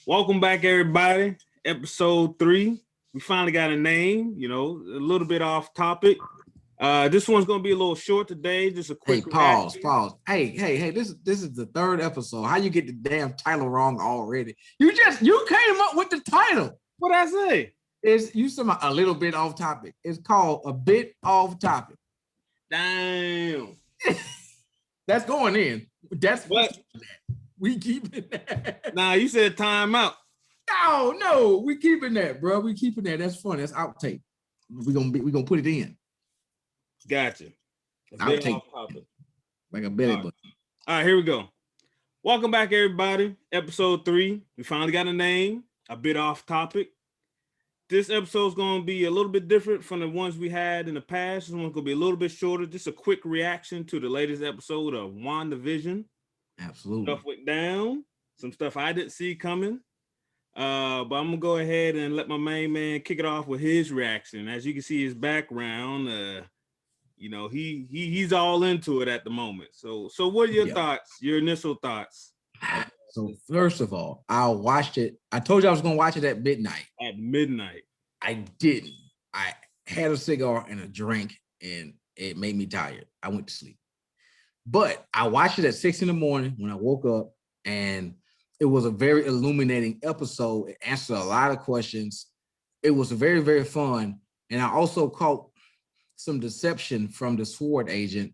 Welcome back, everybody. Episode 3. We finally got a name, a little bit off topic. This one's gonna be a little short today, just a quick pause. Hey, this is the third episode. How you get the damn title wrong already? You came up with the title. What'd I say? You said a little bit off topic. It's called A Bit Off Topic. Damn. That's going in. That's what we keeping that. Nah, you said time out. No, we keeping that, bro. We keeping that. That's fun. That's outtake. We gonna put it in. Gotcha. Outtake. Like a belly button. All right, here we go. Welcome back, everybody. Episode 3. We finally got a name. A bit off topic. This episode is going to be a little bit different from the ones we had in the past. This one's going to be a little bit shorter. Just a quick reaction to the latest episode of Wandavision. Absolutely. Stuff went down. Some stuff I didn't see coming. But I'm going to go ahead and let my main man kick it off with his reaction. As you can see his background, he's all into it at the moment. So what are your thoughts, your initial thoughts? So first of all, I watched it. I told you I was going to watch it at midnight. At midnight. I didn't. I had a cigar and a drink, and it made me tired. I went to sleep. But I watched it at 6 a.m. when I woke up, and it was a very illuminating episode. It answered a lot of questions. It was very, very fun. And I also caught some deception from the SWORD agent,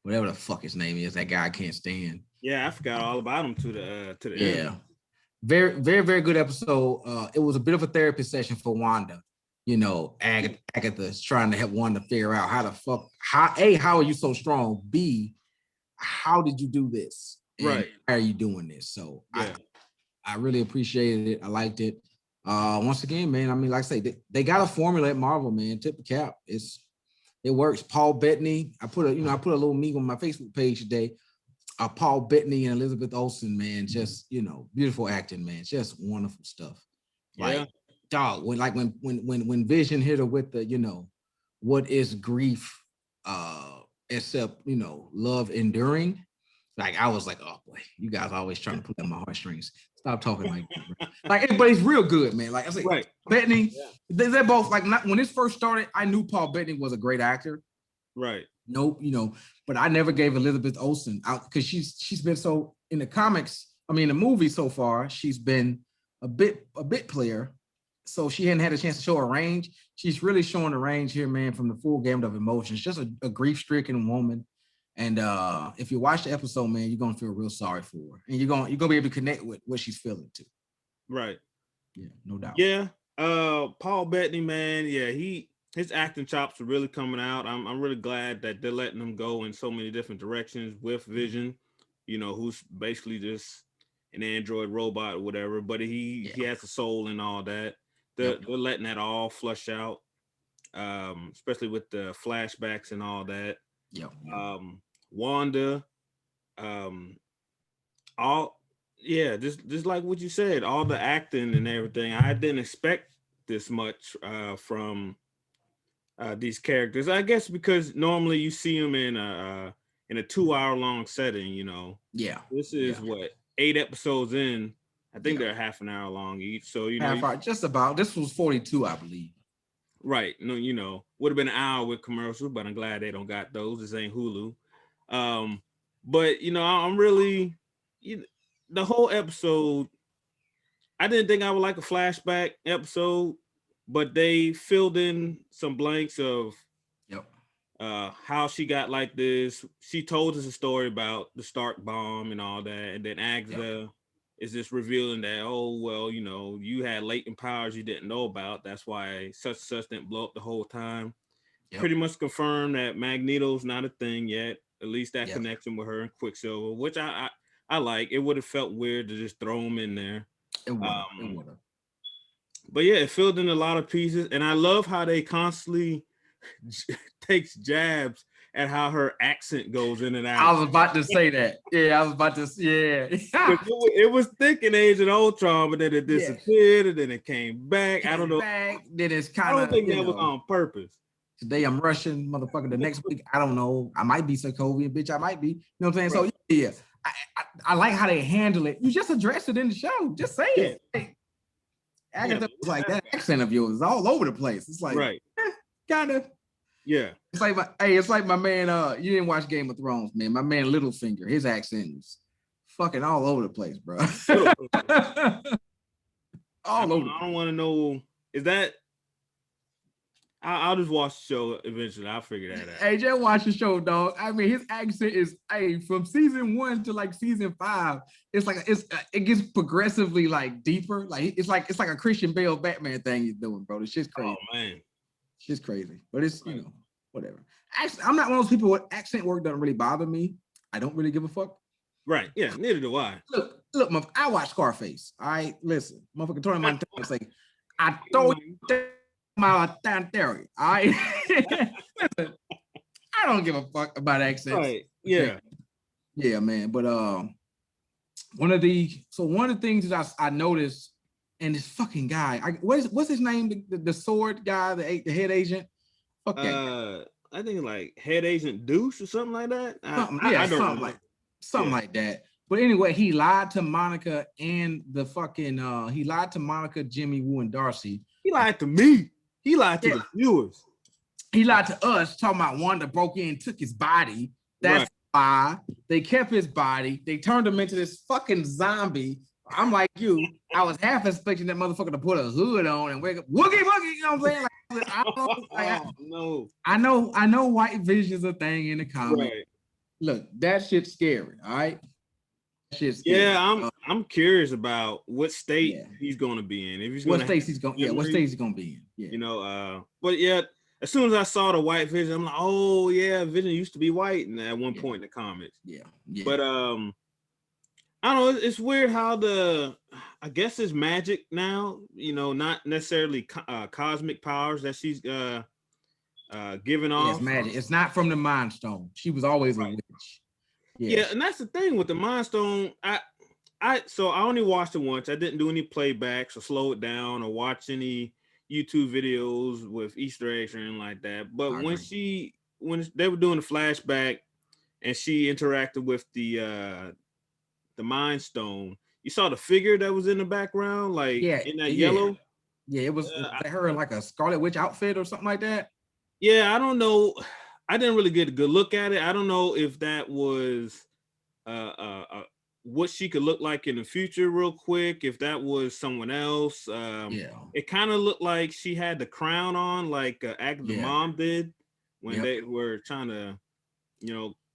whatever the fuck his name is, that guy I can't stand. Yeah, I forgot all about him to the end. Very, very, very good episode. It was a bit of a therapy session for Wanda. Agatha's trying to help Wanda figure out how are you so strong? B, how did you do this? And right. Why are you doing this? So yeah. I really appreciated it. I liked it. Once again, man, I mean, like I say, they got a formula at Marvel, man. Tip the cap. It works. Paul Bettany. I put a little meme on my Facebook page today. Paul Bettany and Elizabeth Olsen, man, just beautiful acting, man, just wonderful stuff. Like, dog, when Vision hit her with the, what is grief, except love enduring. Like, I was like, oh boy, you guys always trying to put on my heartstrings. Stop talking like that, bro. Like, everybody's real good, man. Like I said, right. Bettany, they're both like, when this first started, I knew Paul Bettany was a great actor. Right. Nope, but I never gave Elizabeth Olsen out because she's been so in the comics. I mean, the movie so far, she's been a bit player, so she hadn't had a chance to show her range. She's really showing the range here, man, from the full gamut of emotions. Just a grief-stricken woman, and if you watch the episode, man, you're gonna feel real sorry for her, and you're gonna be able to connect with what she's feeling too. Right. Yeah, no doubt. Yeah. Paul Bettany, man. Yeah, his acting chops are really coming out. I'm really glad that they're letting him go in so many different directions with Vision, who's basically just an android robot or whatever, but he has a soul and all that. They're letting that all flush out, especially with the flashbacks and all that. Yeah. Wanda, just like what you said, all the acting and everything. I didn't expect this much from these characters, I guess, because normally you see them in a 2-hour-long setting. Yeah. This is what 8 episodes in. I think they're half an hour long each. So half hour, just about. This was 42, I believe. Right. No, would have been an hour with commercials, but I'm glad they don't got those. This ain't Hulu. But I'm really the whole episode. I didn't think I would like a flashback episode. But they filled in some blanks of how she got like this. She told us a story about the Stark bomb and all that. And then Agatha is just revealing that, oh, well, you had latent powers you didn't know about. That's why such didn't blow up the whole time. Pretty much confirmed that Magneto's not a thing yet. At least that connection with her and Quicksilver, which I like. It would have felt weird to just throw him in there. It would have. But yeah, it filled in a lot of pieces, and I love how they constantly takes jabs at how her accent goes in and out. I was about to say that. Yeah, I was about to. Yeah, it was thick in Age of Ultron, but then it disappeared, and then it came back. I don't know. Then it's kind of. I don't think that was on purpose. Today I'm Russian, motherfucker. The next week, I don't know. I might be Sokovia, bitch. I might be. You know what I'm saying? Right. So yeah, I like how they handle it. You just address it in the show. Just say it. Hey, Agatha was like, that accent of yours is all over the place. It's like, right. Kind of. Yeah. It's like it's like my man, you didn't watch Game of Thrones, man. My man Littlefinger, his accent is fucking all over the place, bro. I don't want to know. Is that? I'll just watch the show eventually. I'll figure that out. Hey, just watch the show, dog. I mean, his accent is from season 1 to like season 5. It's like it gets progressively like deeper. Like it's like a Christian Bale Batman thing he's doing, bro. It's just crazy. Oh man, shit's crazy. But it's whatever. Actually, I'm not one of those people with accent work doesn't really bother me. I don't really give a fuck. Right. Yeah. Neither do I. Look, motherfucker, I watch Scarface. All right, listen, motherfucker, Tony Montana was like, I told you my theory. All right, listen, I don't give a fuck about accents. Right. Yeah. Yeah, man. But one of the things that I noticed, and this fucking guy, what's his name? The sword guy, the head agent. Okay. I think like head agent Deuce or something like that. Something like that. But anyway, he lied to Monica and he lied to Monica, Jimmy Woo, and Darcy. He lied to me. He lied to the viewers. He lied to us, talking about Wanda broke in, took his body. That's why they kept his body. They turned him into this fucking zombie. I'm like you. I was half expecting that motherfucker to put a hood on and wake up, woogie woogie. You know what I'm saying? Like, I don't know. I know white vision's a thing in the comic. Right. Look, that shit's scary. All right. Yeah, I'm curious about what state he's going to be in. If he's what state he's going to be in. Yeah. You know, but yeah, as soon as I saw the white Vision, I'm like, oh yeah, Vision used to be white at one point in the comics. Yeah. But I don't know. It's weird how I guess it's magic now. You know, not necessarily cosmic powers that she's giving off. It's magic. It's not from the Mind Stone. She was always a witch. Yeah, and that's the thing with the Mind Stone. So I only watched it once. I didn't do any playbacks or slow it down or watch any YouTube videos with Easter eggs or anything like that. But when they were doing the flashback and she interacted with the Mind Stone, you saw the figure that was in the background, like in that yellow. Yeah, it was her in like a Scarlet Witch outfit or something like that. Yeah, I don't know. I didn't really get a good look at it. I don't know if that was what she could look like in the future real quick, if that was someone else. It kind of looked like she had the crown on, like Agatha's mom did when they were trying to,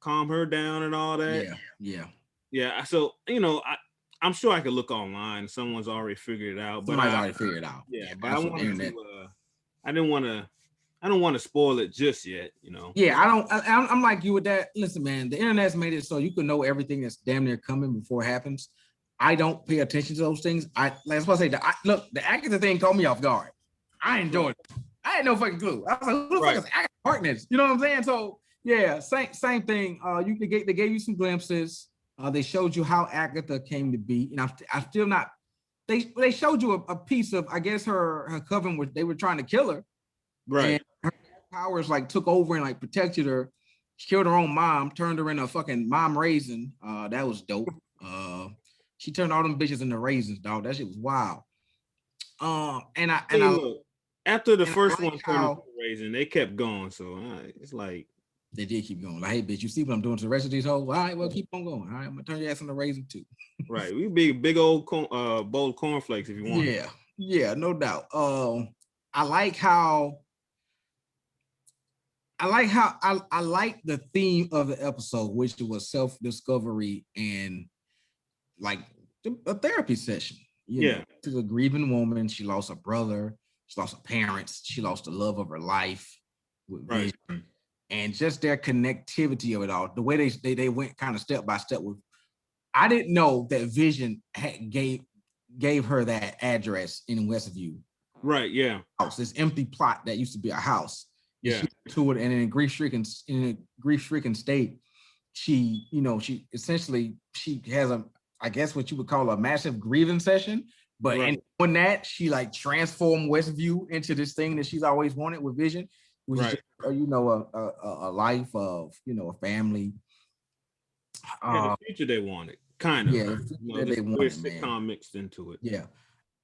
calm her down and all that. Yeah. So, I'm sure I could look online. Someone's already figured it out. Somebody's already figured it out. Yeah, but I don't want to spoil it just yet, Yeah, I'm like you with that. Listen, man, the internet's made it so you can know everything that's damn near coming before it happens. I don't pay attention to those things. That's what I say. Look, the Agatha thing caught me off guard. I enjoyed it. I had no fucking clue. I was like, who the fuck is Agatha Harkness? You know what I'm saying? So yeah, same thing. They gave you some glimpses. They showed you how Agatha came to be, and I'm still not. They showed you a piece of, I guess, her coven, where they were trying to kill her. Right. And her powers like took over and like protected her. She killed her own mom, turned her into a fucking mom raisin. That was dope. She turned all them bitches into raisins, dog. That shit was wild. After the first one turned into raisin, they kept going. So it's like they did keep going. Like, hey, bitch, you see what I'm doing to the rest of these hoes? All right, well, keep on going. All right, I'm gonna turn your ass into raisin too. Right, we big old bowl of cornflakes if you want. Yeah, no doubt. I like the theme of the episode, which was self-discovery and like a therapy session. She's a grieving woman. She lost a brother. She lost her parents. She lost the love of her life with Vision, and just their connectivity of it all. The way they went kind of step by step with. I didn't know that Vision gave her that address in Westview. Right. Yeah. House, this empty plot that used to be a house. Yeah. To it, and in a grief-stricken state, she has I guess what you would call a massive grieving session. But in doing that, she like transformed Westview into this thing that she's always wanted with Vision, which is a life of a family Had the future they wanted, kind of. Yeah, that This they weird wanted, man. sitcom mixed into it. Yeah,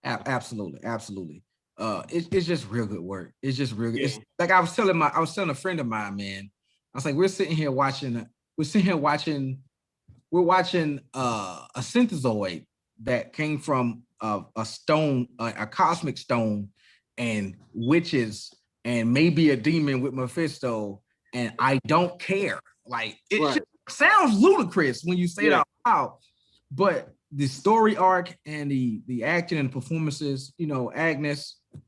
absolutely, absolutely. It's just real good work. It's just real good. Yeah. It's like I was telling a friend of mine, man. I was like, we're watching a synthezoid that came from a stone, a cosmic stone, and witches, and maybe a demon with Mephisto, and I don't care. Like it Right. sounds ludicrous when you say it Yeah. out loud, but the story arc and the acting and performances,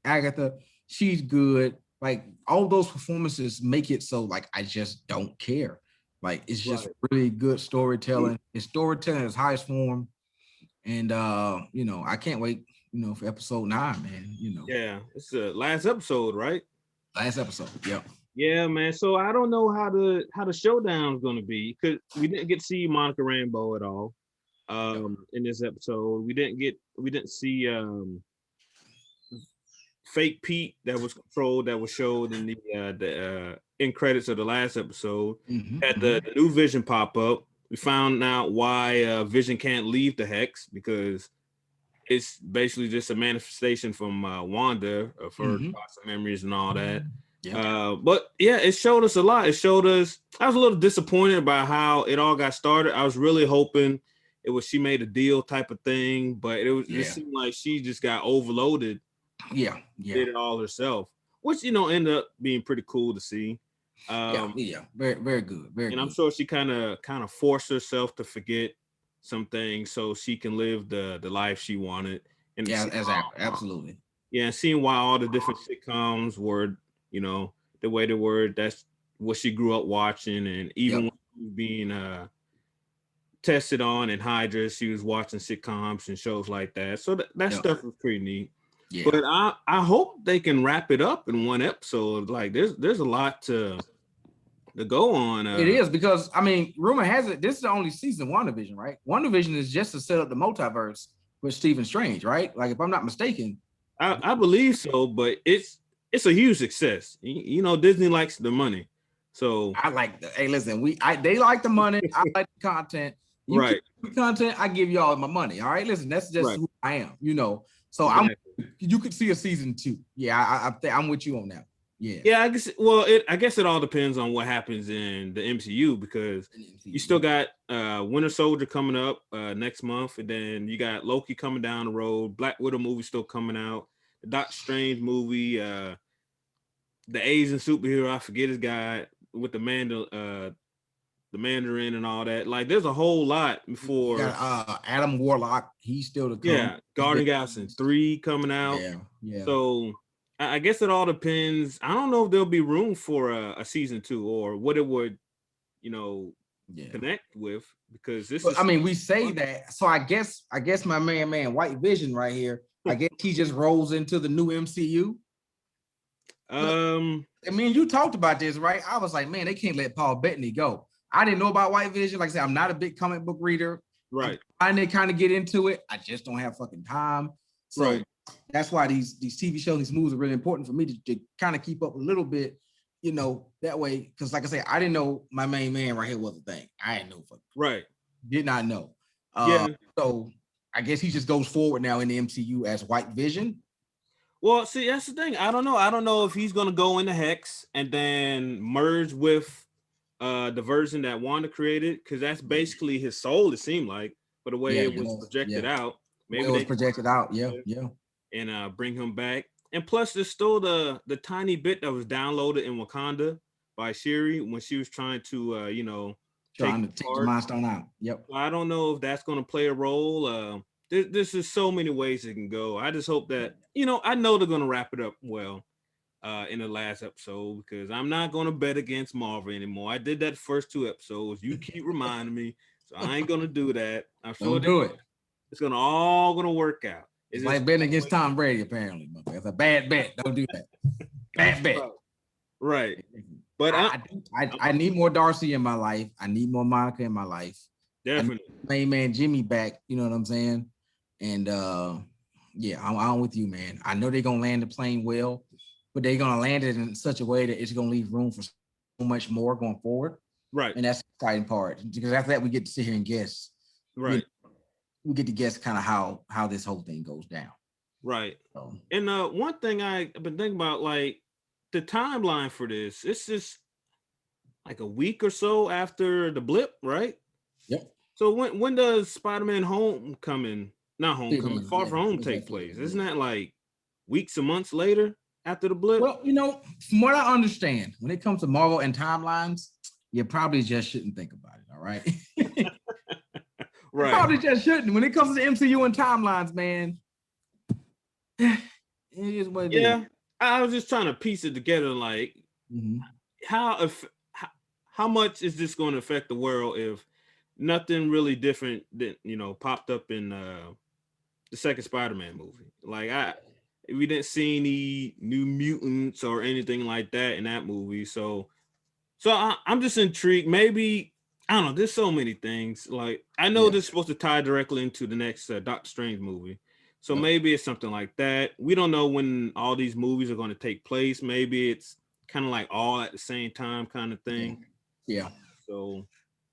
Agatha, she's good. Like all those performances make it so like I just don't care. Like it's just Right. really good storytelling. It's storytelling in its highest form. And I can't wait, for episode 9, man. Yeah. It's the last episode, right? Last episode. Yep. Yeah, man. So I don't know how the showdown's gonna be because we didn't get to see Monica Rambeau at all in this episode. We didn't see fake Pete that was showed in the end credits of the last episode. Had the new Vision pop up. We found out why Vision can't leave the Hex because it's basically just a manifestation from Wanda of her thoughts and memories and all that. But yeah, it showed us a lot. It showed us. I was a little disappointed by how it all got started. I was really hoping it was she made a deal type of thing, but it seemed like she just got overloaded. Yeah. Did it all herself, which ended up being pretty cool to see. Very, very good. Very and good. I'm sure she kind of forced herself to forget some things so she can live the life she wanted. And absolutely. Yeah, and seeing why all the different sitcoms were, the way they were, that's what she grew up watching. And even when she was being tested on in Hydra, she was watching sitcoms and shows like that. So that stuff was pretty neat. Yeah. But I hope they can wrap it up in one episode. Like there's a lot to go on. It is because rumor has it this is the only season of WandaVision, right? WandaVision is just to set up the multiverse with Stephen Strange, right? Like if I'm not mistaken. I believe so, but it's a huge success. Disney likes the money. So I like hey, listen, they like the money, I like the content. You right. Content, I give y'all my money. All right. Listen, that's just who I am, So exactly. You could see a season 2. Yeah, I'm with you on that. Yeah. I guess it all depends on what happens in the MCU because you still got Winter Soldier coming up next month, and then you got Loki coming down the road. Black Widow movie still coming out. The Doctor Strange movie, the Asian superhero, I forget his guy with the Mandarin and all that. Like there's a whole lot before. Adam Warlock, he's still to come. Yeah, Guardian Galaxy 3 coming out. Yeah. So I guess it all depends. I don't know if there'll be room for a season 2 or what it would, connect with because this is. We say that. So I guess my man, White Vision right here. I guess he just rolls into the new MCU. You talked about this, right? I was like, man, they can't let Paul Bettany go. I didn't know about White Vision. Like I said, I'm not a big comic book reader. Right. I need to kind of get into it. I just don't have fucking time. So that's why these TV shows, these movies are really important for me to kind of keep up a little bit, that way. Because like I say, I didn't know my main man right here was a thing. I didn't know. Right. Did not know. So I guess he just goes forward now in the MCU as White Vision. Well, see, that's the thing. I don't know. I don't know if he's gonna go into Hex and then merge with the version that Wanda created, because that's basically his soul, it seemed like, for the way it was projected out. Maybe it was projected out, and bring him back. And plus, there's still the tiny bit that was downloaded in Wakanda by Shuri when she was trying to, trying to take the Mind Stone out. Yep. I don't know if that's going to play a role. There's just so many ways it can go. I just hope that, I know they're going to wrap it up well in the last episode, because I'm not going to bet against Marvel anymore. I did that first 2 episodes. You keep reminding me, so I ain't going to do that. I'm sure don't do it. It's all going to work out. It's like betting against Tom Brady, apparently. It's a bad bet. Don't do that. Bad bet. Right. But I need more Darcy in my life. I need more Monica in my life. Definitely. Main man Jimmy back. You know what I'm saying? And I'm with you, man. I know they're gonna land the plane well, but they're gonna land it in such a way that it's gonna leave room for so much more going forward. Right. And that's the exciting part. Because after that, we get to sit here and guess. Right. We get to guess kind of how this whole thing goes down. Right. So, And one thing I've been thinking about, like the timeline for this, it's just like a week or so after the blip, right? yep. So when does Spider-Man Homecoming, not Homecoming, Feeling, Far yeah, From Home it's that take place? feeling, Isn't yeah. that like weeks or months later after the blip? Well, from what I understand, when it comes to Marvel and timelines, you probably just shouldn't think about it. All right. You Right. probably just shouldn't. When it comes to MCU and timelines, man, it is what it is. Yeah. I was just trying to piece it together, like Mhm. how if how much is this going to affect the world if nothing really different than popped up in the second Spider-Man movie? Like we didn't see any new mutants or anything like that in that movie. So I'm just intrigued. Maybe I don't know. There's so many things. Like I know Yeah. this is supposed to tie directly into the next Doctor Strange movie. So Yep. maybe it's something like that. We don't know when all these movies are going to take place. Maybe it's kind of like all at the same time kind of Yeah. thing. Yeah. So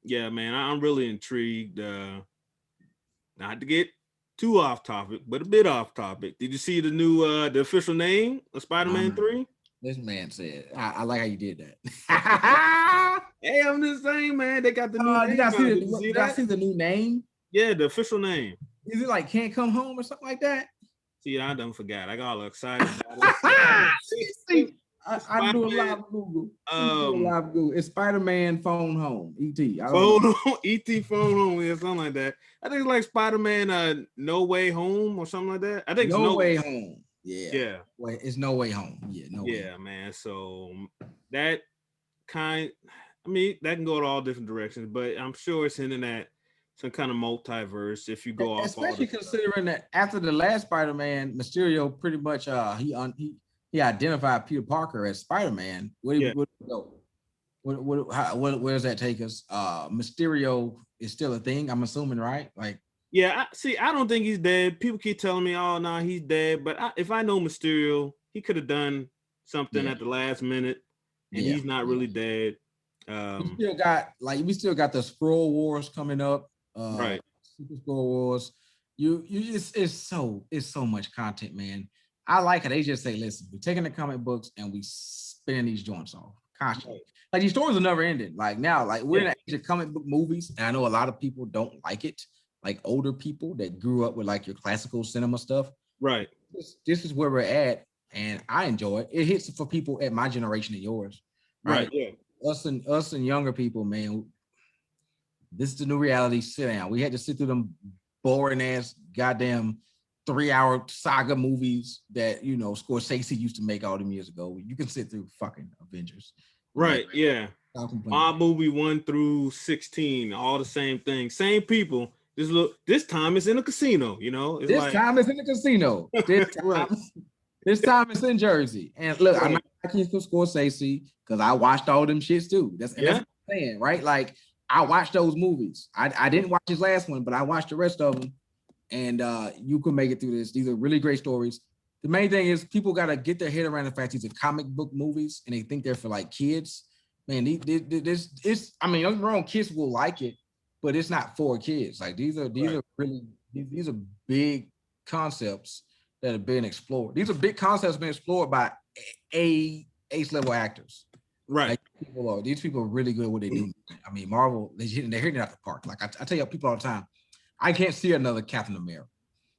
yeah, man, I'm really intrigued. Not to get too off topic, but a bit off topic. Did you see the new the official name of Spider-Man Um, 3? this man said, I like how you did that. Hey, I'm just saying, man, they got the new Did name I see out. the, Did you see did I that? see the new name? Yeah, the official name. Is it like Can't Come Home or something like that? See, I done forgot. I got all excited about See, it. I do a Spider-Man, live Google. Let me do a um, live Google. It's Spider-Man Phone Home. ET. I don't know. phone home, ET phone home, yeah, something like that. I think it's like Spider-Man, No Way Home or something like that. I think it's No No Way. Way Home. Yeah. Yeah, Wait, it's No Way Home. Yeah, No Way Home. yeah, man. So that kind, I mean, that can go to all different directions, but I'm sure it's hinting at some kind of multiverse if you go off all Especially this stuff. considering that after the last Spider-Man, Mysterio pretty much he identified Peter Parker as Spider-Man. Yeah. Where does that take us? Mysterio is still a thing, I'm assuming, right? Like, Yeah, see, I don't think he's dead. People keep telling me, "Oh, no, he's dead." But if I know Mysterio, he could have done something yeah, at the last minute, and yeah, he's not yeah. really dead. We still got the Scroll Wars coming up. Right, Super Scroll Wars. You it's so much content, man. I like it. They just say, listen, we're taking the comic books and we spinning these joints off constantly. right. Like these stories are never ending. Like now, like we're in Yeah, the age of comic book movies, and I know a lot of people don't like it. Like older people that grew up with like your classical cinema stuff. right, This is where we're at, and I enjoy it. It hits for people at my generation and yours, right. right? Yeah, Us and younger people, man. This is the new reality. Sit down. We had to sit through them boring ass goddamn 3 hour saga movies that Scorsese used to make all them years ago. You can sit through fucking Avengers. Like, right. Yeah. I'll complain. Mob movie 1 through 16, all the same thing, same people. This time it's in a casino. It's This like time it's in the casino. right, This time it's in Jersey. And look, I'm right. not liking for Scorsese because I watched all them shits too. That's Yeah, what I'm saying, right? Like I watched those movies. I didn't watch his last one, but I watched the rest of them. And you can make it through this. These are really great stories. The main thing is people got to get their head around the fact these are comic book movies and they think they're for like kids. Man, this it's. I mean, don't get me wrong, kids will like it, but it's not for kids. Like these right, are really these are big concepts that have been explored. These are big concepts being explored by ace level actors. right, Like these people are really good at what they do. I mean, Marvel, they're hitting it out the park. Like I tell you people all the time, I can't see another Captain America.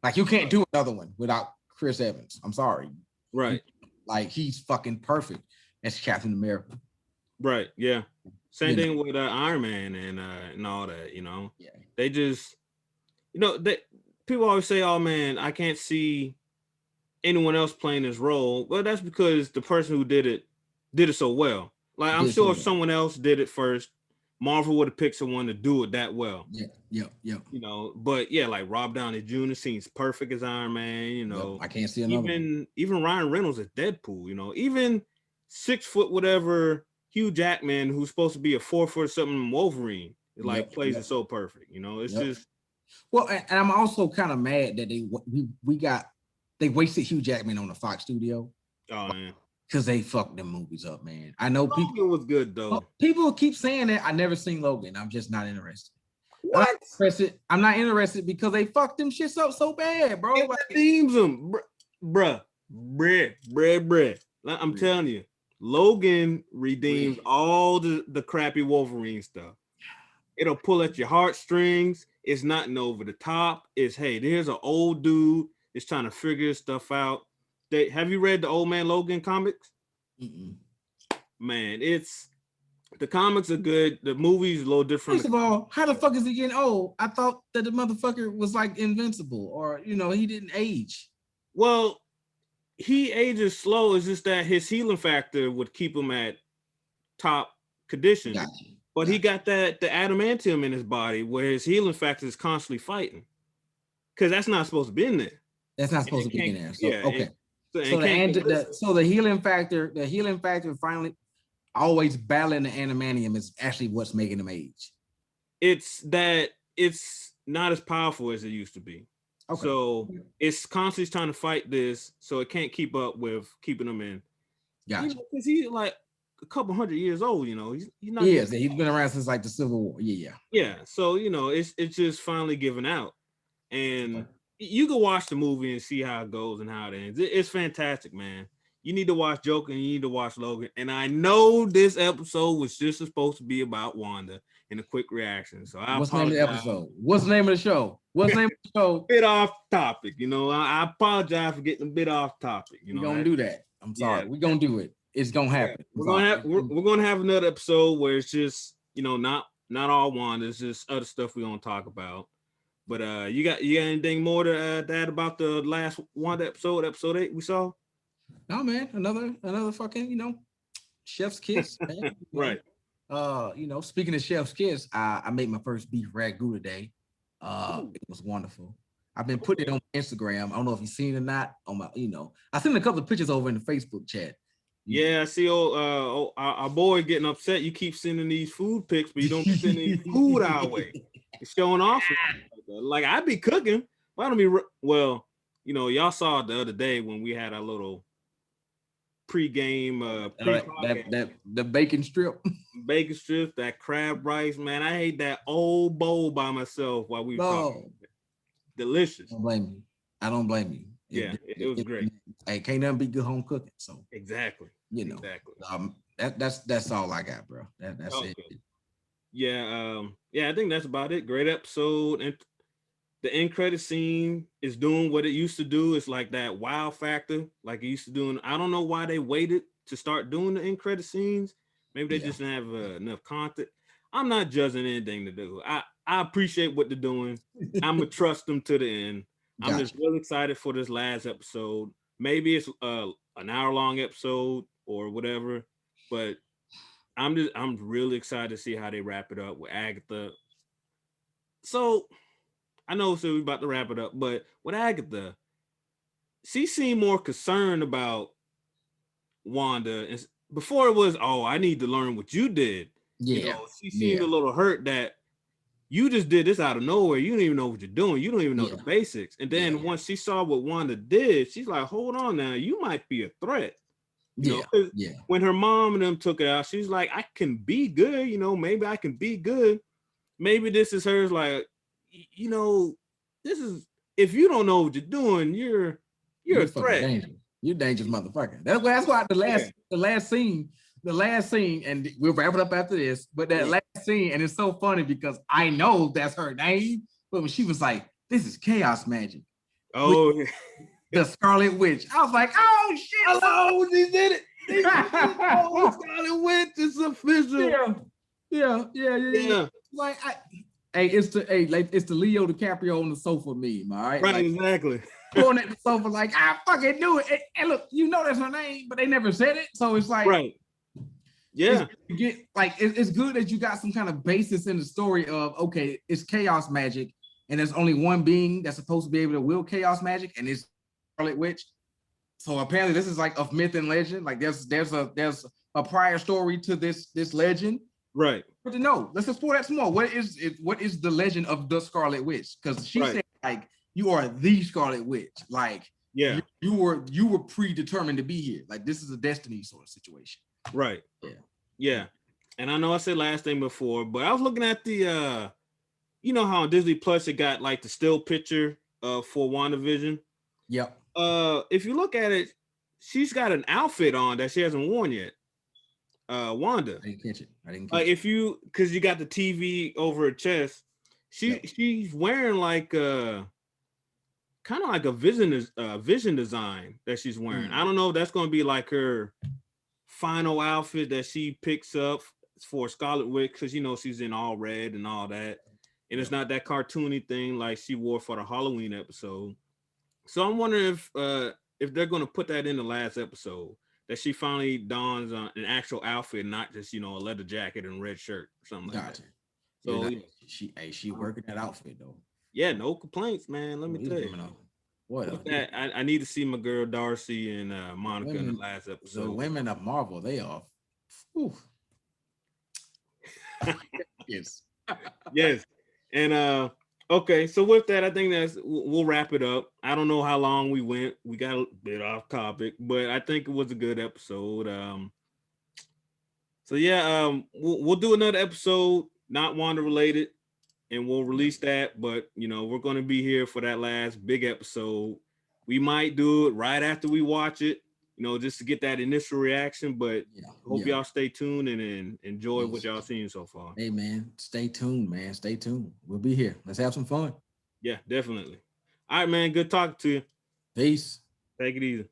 Like you can't do another one without Chris Evans. I'm sorry. right, Like he's fucking perfect as Captain America. right. Yeah. Same You know, thing with Iron Man and all that. yeah. They just they people always say, "Oh man, I can't see anyone else playing this role." Well, that's because the person who did it so well. Like I'm Did so sure if well. someone else did it first, Marvel would have picked someone to do it that well. Yep. But yeah, like Rob Downey Jr. seems perfect as Iron Man. Yep. I can't see another one. Even Ryan Reynolds as Deadpool. Even 6 foot whatever Hugh Jackman, who's supposed to be a 4 foot something Wolverine, it like plays it so perfect. It's Yep. just Well, and I'm also kind of mad that they wasted Hugh Jackman on the Fox studio. oh man. Because they fucked them movies up, man. I know Logan was good though. People keep saying that. I never seen Logan. I'm just not interested. What? I'm not interested because they fucked them shits up so bad, bro. It redeems them, bruh. I'm telling you, Logan redeems all the crappy Wolverine stuff. It'll pull at your heartstrings. It's not over the top. It's, hey, there's an old dude that's trying to figure stuff out. Have you read the Old Man Logan comics? Mm-mm. Man, the comics are good. The movie's a little different. First of all, how the fuck is he getting old? I thought that the motherfucker was like invincible, or he didn't age. Well, he ages slow. It's just that his healing factor would keep him at top condition. Gotcha. But he got the adamantium in his body where his healing factor is constantly fighting. Because that's not supposed to be in there. That's not supposed to be in there. So, yeah, okay. So the healing factor finally always battling the adamantium is actually what's making him age. It's that it's not as powerful as it used to be. Okay. So it's constantly trying to fight this, so it can't keep up with keeping him in. Gotcha. Because he's like a couple 100 years old, He's not. He's been around since like the Civil War. Yeah. So it's just finally giving out, and you can watch the movie and see how it goes and how it ends. It's fantastic, man. You need to watch Joker and you need to watch Logan. And I know this episode was just supposed to be about Wanda and a quick reaction. So what's the name of the episode? What's the name of the show? What's the name of the show? Bit off topic. I apologize for getting a bit off topic. We're gonna do that. I'm sorry. We're gonna do it. It's gonna happen. We're gonna have another episode where it's just not all Wanda. It's just other stuff we're gonna talk about. But you got anything more to add about the last Wanda episode 8 we saw? No, man. Another fucking chef's kiss. Man. Right. Speaking of chef's kiss, I made my first beef ragu today. It was wonderful. I've been putting it on Instagram. I don't know if you've seen it or not. On my, I seen a couple of pictures over in the Facebook chat. Yeah, I see our boy getting upset. You keep sending these food pics, but you don't send any food our way. It's showing off. Like I'd be cooking. Why don't we? Well, y'all saw it the other day when we had our little pre-game the bacon strip, that crab rice, man. I ate that old bowl by myself while we were talking. Delicious. I don't blame you. It was great. Hey, can't nothing beat good home cooking. So exactly. That's all I got, bro. That's it. Yeah, I think that's about it. Great episode, and the end credit scene is doing what it used to do. It's like that wow factor, like it used to do. I don't know why they waited to start doing the end credit scenes. Maybe they just didn't have enough content. I'm not judging anything to do. I appreciate what they're doing. I'm gonna trust them to the end. I'm just really excited for this last episode. Maybe it's an hour-long episode or whatever, but I'm really excited to see how they wrap it up with Agatha. So I know we're about to wrap it up, but with Agatha, she seemed more concerned about Wanda. And before it was, I need to learn what you did. Yeah. She seemed a little hurt that you just did this out of nowhere. You don't even know what you're doing. You don't even know the basics. And then once she saw what Wanda did, she's like, hold on now, you might be a threat. When her mom and them took it out, she's like, I can be good. Maybe I can be good. Maybe this is hers. Like, this is, if you don't know what you're doing, you're a threat. Dangerous. You're a dangerous motherfucker. That's why the last scene, and we'll wrap it up after this, but that last scene, and it's so funny because I know that's her name, but when she was like, this is chaos magic. Oh, the Scarlet Witch. I was like, oh shit. Hello, she did it. Scarlet Witch is official. Yeah. Like, it's the Leo DiCaprio on the sofa meme, all right? Right, exactly. Going at the sofa like, I fucking knew it. And look, that's her name, but they never said it. So it's like, right. Yeah. It's good that you got some kind of basis in the story of, okay, it's chaos magic, and there's only one being that's supposed to be able to wield chaos magic, and it's Scarlet Witch. So apparently this is like of myth and legend. Like there's a prior story to this legend. Right. But no, let's explore that some more. What is the legend of the Scarlet Witch? Because she said like, you are the Scarlet Witch. Like, Yeah. You were predetermined to be here. Like this is a destiny sort of situation. Right. Yeah. Yeah. And I know I said last thing before, but I was looking at the you know how on Disney Plus it got like the still picture for WandaVision. Yep. If you look at it, she's got an outfit on that she hasn't worn yet. Wanda. I didn't catch it. I didn't catch it. If you because you got the TV over her chest, she's wearing like kind of like a vision design that she's wearing. I don't know if that's gonna be like her final outfit that she picks up for Scarlet Witch, because you know she's in all red and all that. And it's not that cartoony thing like she wore for the Halloween episode. So I'm wondering if they're gonna put that in the last episode, that she finally dons on an actual outfit, not just a leather jacket and red shirt or something like that. So she working that outfit though. Yeah, no complaints, man. Let me tell you. With that, I need to see my girl Darcy and Monica in the last episode. The women of Marvel, they are. Yes. Yes. And okay, so with that, I think we'll wrap it up. I don't know how long we went. We got a bit off topic, but I think it was a good episode. So yeah, we'll do another episode, not Wanda related, and we'll release that. But we're going to be here for that last big episode. We might do it right after we watch it, just to get that initial reaction. But hope y'all stay tuned and enjoy what y'all seen so far. Hey man, stay tuned, man. Stay tuned. We'll be here. Let's have some fun. Yeah, definitely. All right, man. Good talking to you. Peace. Take it easy.